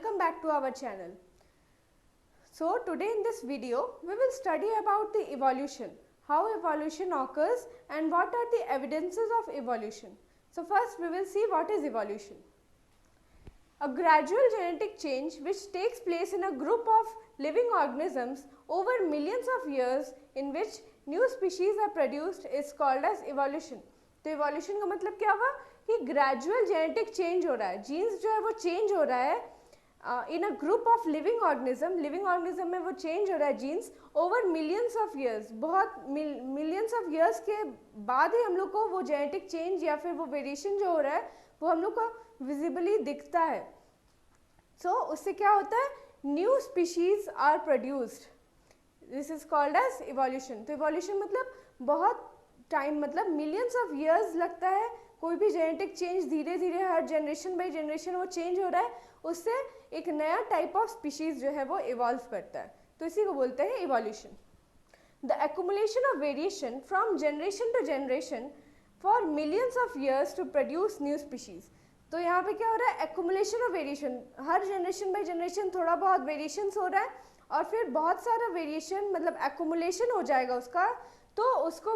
welcome back to our channel. So today in this video we will study about the evolution, how evolution occurs and what are the evidences of evolution. So first we will see what is evolution. A gradual genetic change which takes place in a group of living organisms over millions of years in which new species are produced is called as evolution. तो evolution का मतलब क्या हुआ कि gradual genetic change हो रहा है, genes जो है वो change हो रहा है in a group of living organism में वो change हो रहा है genes over millions of years, बहुत millions of years के बाद ही हम लोग को वो genetic change या फिर वो variation जो हो रहा है वो हम लोग को visibly दिखता है. So उससे क्या होता है, new species are produced. This is called as evolution. तो evolution मतलब बहुत टाइम, मतलब मिलियंस ऑफ ईयर्स लगता है. कोई भी जेनेटिक चेंज धीरे धीरे हर जनरेशन बाई जनरेशन वो चेंज हो रहा है, उससे एक नया टाइप ऑफ स्पीशीज जो है वो इवॉल्व करता है. तो इसी को बोलते हैं evolution. The accumulation of variation from generation to generation for millions of years to produce new species. तो यहाँ पे क्या हो रहा है, एक्युमुलेशन ऑफ वेरिएशन, हर जनरेशन बाई जनरेशन थोड़ा बहुत वेरिएशंस हो रहा है और फिर बहुत सारा वेरिएशन मतलब एक्युमुलेशन हो जाएगा उसका, तो उसको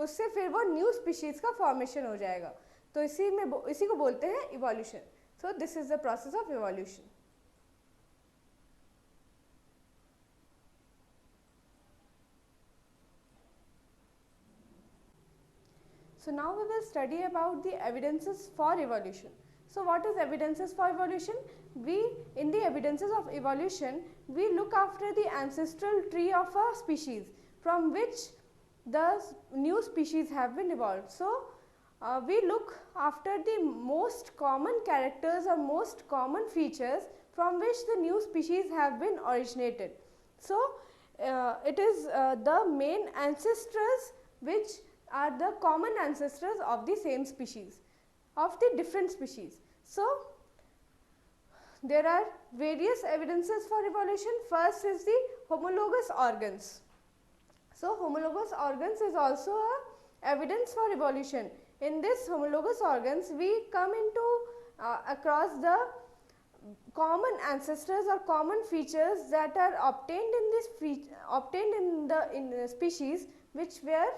उससे फिर वो न्यू स्पीशीज का फॉर्मेशन हो जाएगा. तो इसी को बोलते हैं evolution. So this is the process of evolution. So now we will study about the evidences for evolution. So what is evidences for evolution? In the evidences of evolution, we look after the ancestral tree of a species from which the new species have been evolved. So we look after the most common characters or most common features from which the new species have been originated. So it is the main ancestors which are the common ancestors of the same species, of the different species. So there are various evidences for evolution. First is the homologous organs. So homologous organs is also a evidence for evolution. In this homologous organs we come into across the common ancestors or common features that are obtained in the species which were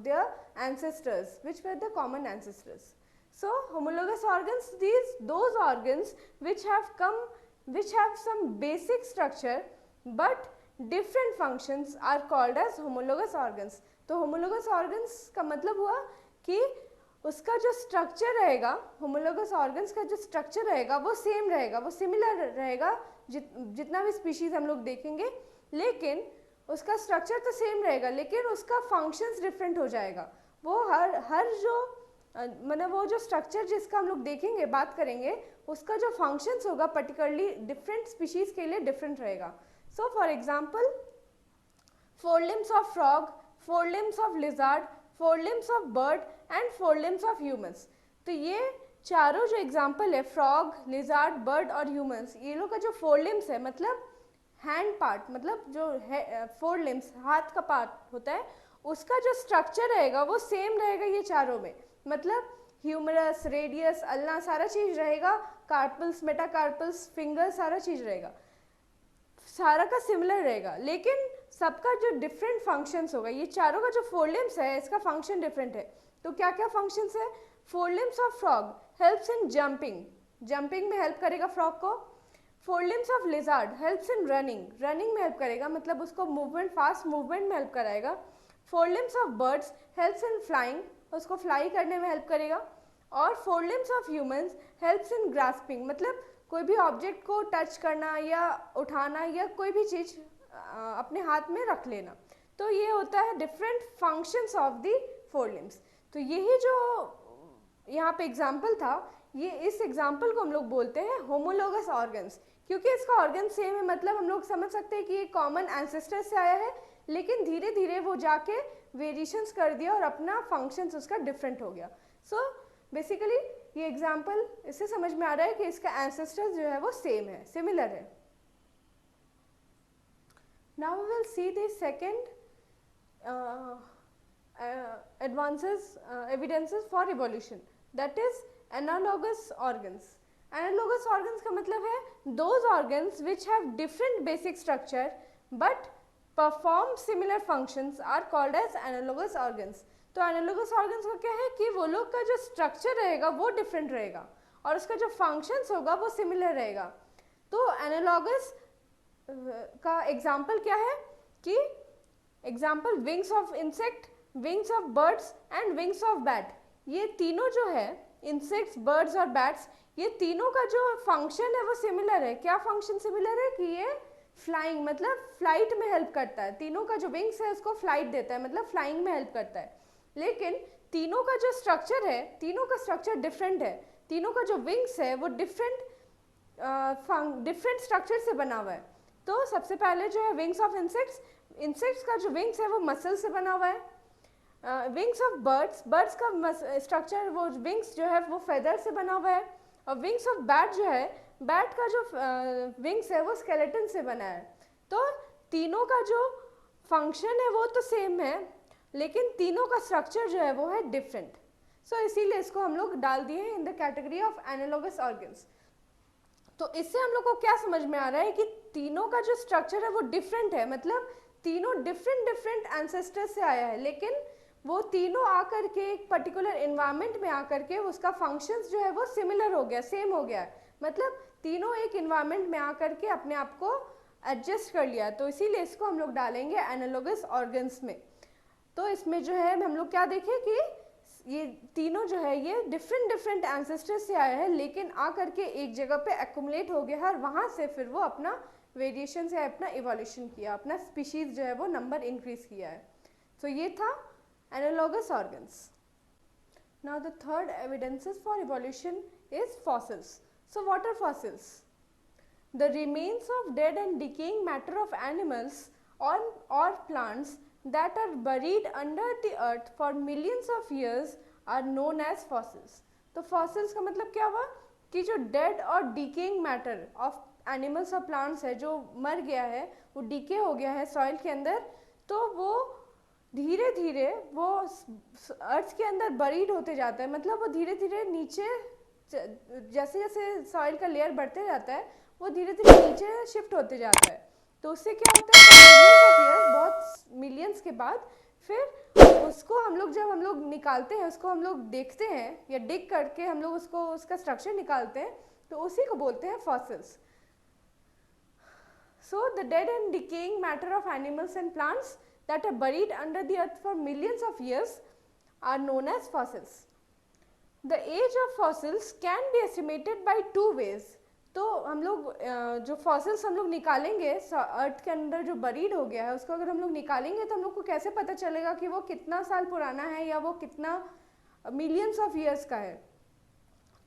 their ancestors, which were the common ancestors. So homologous organs, those organs which have some basic structure but different functions are called as homologous organs. तो homologous organs का मतलब हुआ कि उसका जो structure रहेगा, homologous organs का जो स्ट्रक्चर रहेगा वो सेम रहेगा, वो सिमिलर रहेगा जितना भी स्पीशीज हम लोग देखेंगे, लेकिन उसका स्ट्रक्चर तो सेम रहेगा लेकिन उसका फंक्शंस डिफरेंट हो जाएगा. वो हर जो मतलब वो जो स्ट्रक्चर जिसका हम लोग देखेंगे, बात करेंगे, उसका जो फंक्शंस होगा पर्टिकुलरली डिफरेंट स्पीशीज के लिए डिफरेंट रहेगा. So for example, four limbs of frog, four limbs of lizard, four limbs of bird and four limbs of humans. तो ये चारों जो एग्जांपल है, फ्रॉग, लिजार्ड, बर्ड और ह्यूमंस, ये लोग का जो फोर लिम्स है मतलब हैंड पार्ट, मतलब जो है फोर लिम्स हाथ का पार्ट होता है, उसका जो स्ट्रक्चर रहेगा वो सेम रहेगा ये चारों में. मतलब ह्यूमरस, रेडियस, अल्ना सारा चीज रहेगा, कार्पल्स, मेटाकार्पल्स, फिंगर सारा चीज रहेगा, सारा का सिमिलर रहेगा, लेकिन सबका जो डिफरेंट फंक्शंस होगा. ये चारों का जो फोर लिम्स है इसका फंक्शन डिफरेंट है. तो क्या क्या फंक्शंस है? Four limbs of frog helps in jumping, jumping में हेल्प करेगा फ्रॉग को. Four limbs of lizard helps in running, running में हेल्प करेगा, मतलब उसको मूवमेंट, फास्ट मूवमेंट में हेल्प कराएगा. Four limbs of birds helps in flying, उसको फ्लाई करने में हेल्प करेगा. और four limbs of humans helps in grasping, मतलब कोई भी ऑब्जेक्ट को टच करना या उठाना या कोई भी चीज़ अपने हाथ में रख लेना. तो ये होता है different functions of the four limbs. तो यही जो यहाँ पे एग्जाम्पल था, ये इस एग्जाम्पल को हम लोग बोलते हैं होमोलोगस ऑर्गन्स, क्योंकि इसका ऑर्गन सेम है. मतलब हम लोग समझ सकते हैं कि ये कॉमन एंसेस्टर से आया है, लेकिन धीरे धीरे वो जाके वेरिएशंस कर दिया और अपना फंक्शंस उसका डिफरेंट हो गया. सो बेसिकली ये एग्जाम्पल इससे समझ में आ रहा है कि इसका एंसेस्टर जो है वो सेम है, सिमिलर है. Now we will see the second advances evidences for evolution, that is analogous organs. Analogous organs का मतलब है those organs which have different basic structure but perform similar functions are called as analogous organs. तो analogous organs का क्या है कि वो लोग का जो स्ट्रक्चर रहेगा वो डिफरेंट रहेगा और उसका जो फंक्शंस होगा वो सिमिलर रहेगा। तो एनालॉगस का एग्जाम्पल क्या है कि example wings of insect, wings of birds and wings of bat. ये तीनों जो है इंसेक्ट्स, बर्ड्स और बैट्स, ये तीनों का जो फंक्शन है वो सिमिलर है। क्या फंक्शन सिमिलर है कि ये फ्लाइंग मतलब फ्लाइट में हेल्प करता है। तीनों का जो विंग्स है उसको फ्लाइट देता है मतलब फ्लाइंग में हेल्प करता है। लेकिन तीनों का जो स्ट्रक्चर है, तीनों का स्ट्रक्चर डिफरेंट है। तीनों का जो विंग्स है वो डिफरेंट स्ट्रक्चर से बना हुआ है। तो सबसे पहले जो है विंग्स ऑफ इंसेक्ट्स, इंसेक्ट्स का जो विंग्स है वो मसल से बना हुआ है। विंग्स ऑफ बर्ड्स, बर्ड्स का स्ट्रक्चर वो विंग्स जो है वो फेदर से बना हुआ है। और विंग्स ऑफ बैट जो है, बैट का जो विंग्स है वो स्केलेटन से बना है। तो तीनों का जो फंक्शन है वो तो सेम है लेकिन तीनों का स्ट्रक्चर जो है वो है डिफरेंट। सो इसीलिए इसको हम लोग डाल दिए हैं in the category of analogous organs. तो इससे हम लोग को क्या समझ में आ रहा है कि तीनों का जो स्ट्रक्चर है वो डिफरेंट है, मतलब तीनों डिफरेंट एंसेस्टर्स से आया है लेकिन वो तीनों आकर के एक पर्टिकुलर इन्वायरमेंट में आकर के उसका फंक्शंस जो है वो सिमिलर हो गया, सेम हो गया। मतलब तीनों एक इन्वायरमेंट में आकर के अपने आप को एडजस्ट कर लिया। तो इसीलिए इसको हम लोग डालेंगे एनालॉगस ऑर्गन्स में। तो इसमें जो है हम लोग क्या देखें कि ये तीनों जो है ये डिफरेंट एंसेस्टर्स से आया है लेकिन आकर के एक जगह पे एक्युमुलेट हो गया है और वहाँ से फिर वो अपना वेरिएशन से अपना इवोल्यूशन किया, अपना स्पीशीज जो है वो नंबर इंक्रीज किया है। तो ये था analogous organs. Now the third evidences for evolution is fossils. So what are fossils? The remains of dead and decaying matter of animals or plants that are buried under the earth for millions of years are known as fossils. तो fossils का मतलब क्या हुआ कि जो dead और decaying matter of animals और plants है जो मर गया है, वो decay हो गया है soil के अंदर, तो वो धीरे धीरे वो अर्थ के अंदर buried होते जाता है। मतलब वो धीरे धीरे नीचे जैसे जैसे soil का लेयर बढ़ते जाता है वो धीरे धीरे नीचे शिफ्ट होते जाता है। तो उससे क्या होता है बहुत मिलियंस के बाद फिर उसको हम लोग जब हम लोग निकालते हैं, उसको हम लोग देखते हैं या डिग करके हम लोग उसको उसका स्ट्रक्चर निकालते हैं तो उसी को बोलते हैं fossils. So the dead and decaying matter of animals and plants that are buried under the earth for millions of years are known as fossils. The age of fossils can be estimated by two ways. तो हम लोग जो fossils हम लोग निकालेंगे अर्थ के अंदर जो बरीड हो गया है उसको अगर हम लोग निकालेंगे तो हम लोग को कैसे पता चलेगा कि वो कितना साल पुराना है या वो कितना मिलियंस ऑफ ईयर्स का है?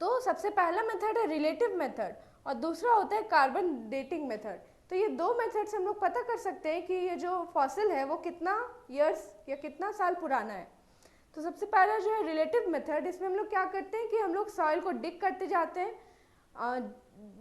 तो सबसे पहला मेथड है रिलेटिव मेथड और दूसरा होता है कार्बन डेटिंग मेथड। तो ये दो मेथड से हम लोग पता कर सकते हैं कि ये जो फॉसिल है वो कितना ईयर्स या कितना साल पुराना है। तो सबसे पहला जो है रिलेटिव मेथड, इसमें हम लोग क्या करते हैं कि हम लोग सॉइल को डिग करते जाते हैं।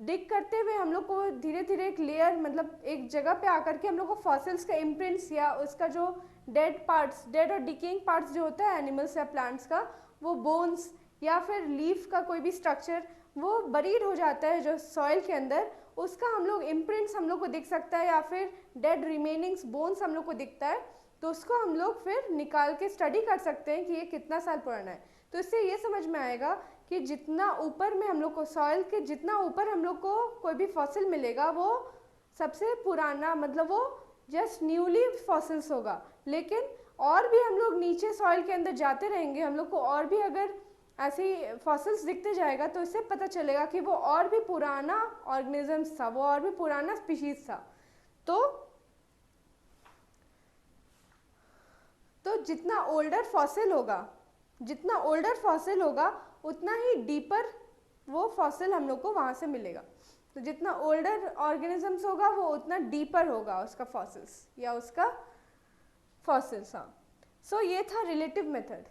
डिग करते हुए हम लोग को धीरे धीरे एक लेयर मतलब एक जगह पे आकर के हम लोग को फॉसिल्स का इम्प्रिंट्स या उसका जो डेड पार्ट्स, डेड और डिकेइंग पार्ट्स जो होता है एनिमल्स या प्लांट्स का, वो बोन्स या फिर लीफ का कोई भी स्ट्रक्चर वो बरीड हो जाता है जो सॉइल के अंदर, उसका हम लोग इम्प्रिंट्स हम लोग को दिख सकता है या फिर डेड रिमेनिंग्स बोन्स हम लोग को दिखता है। तो उसको हम लोग फिर निकाल के स्टडी कर सकते हैं कि ये कितना साल पुराना है। तो इससे ये समझ में आएगा कि जितना ऊपर में हम लोग को सॉइल के जितना ऊपर हम लोग को कोई भी फॉसिल मिलेगा वो सबसे पुराना मतलब वो जस्ट न्यूली फॉसिल्स होगा। लेकिन और भी हम लोग नीचे सॉइल के अंदर जाते रहेंगे, हम लोग को और भी अगर ऐसे ही फॉसिल्स दिखते जाएगा तो इससे पता चलेगा कि वो और भी पुराना ऑर्गेनिजम्स था, वो और भी पुराना स्पीशीज था। तो जितना ओल्डर फॉसिल होगा उतना ही डीपर वो फॉसिल हम लोग को वहाँ से मिलेगा। तो जितना ओल्डर ऑर्गेनिजम्स होगा वो उतना डीपर होगा उसका फॉसिल्स या उसका फॉसिल्स। हाँ, सो ये था रिलेटिव मेथड।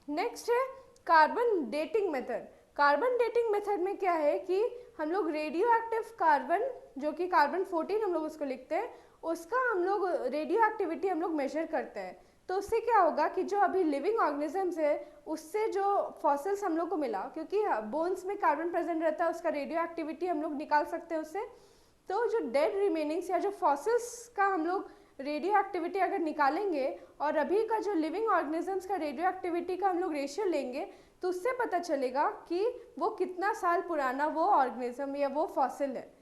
नेक्स्ट है carbon dating method. Carbon dating method में क्या है कि हम लोग रेडियो एक्टिव कार्बन जो कि कार्बन 14 हम लोग उसको लिखते हैं, उसका हम लोग रेडियो एक्टिविटी हम लोग मेजर करते हैं। तो उससे क्या होगा कि जो अभी लिविंग ऑर्गेनिजम्स है उससे जो फॉसिल्स हम लोग को मिला, क्योंकि बोन्स में कार्बन प्रेजेंट रहता है, उसका रेडियो एक्टिविटी हम लोग निकाल सकते हैं उससे। तो जो डेड रिमेनिंग्स या जो फॉसिल्स का हम लोग रेडियो एक्टिविटी अगर निकालेंगे और अभी का जो लिविंग ऑर्गेनिजम्स का रेडियो एक्टिविटी का हम लोग रेशियो लेंगे, तो उससे पता चलेगा कि वो कितना साल पुराना वो ऑर्गेनिज्म या वो फॉसिल है।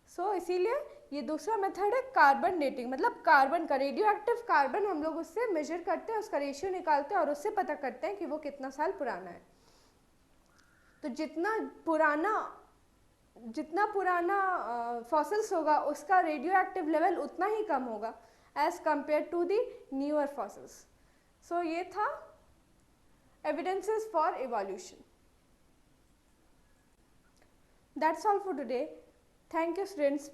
सो इसीलिए ये दूसरा मेथड है कार्बन डेटिंग, मतलब कार्बन का रेडियो एक्टिव कार्बन हम लोग उससे मेजर करते हैं, उसका रेशियो निकालते हैं और उससे पता करते हैं कि वो कितना साल पुराना है। तो जितना पुराना फॉसिल्स होगा उसका रेडियो एक्टिव लेवल उतना ही कम होगा as compare to the newer fossils. So ये था evidences for evolution. That's all for today. Thank you students.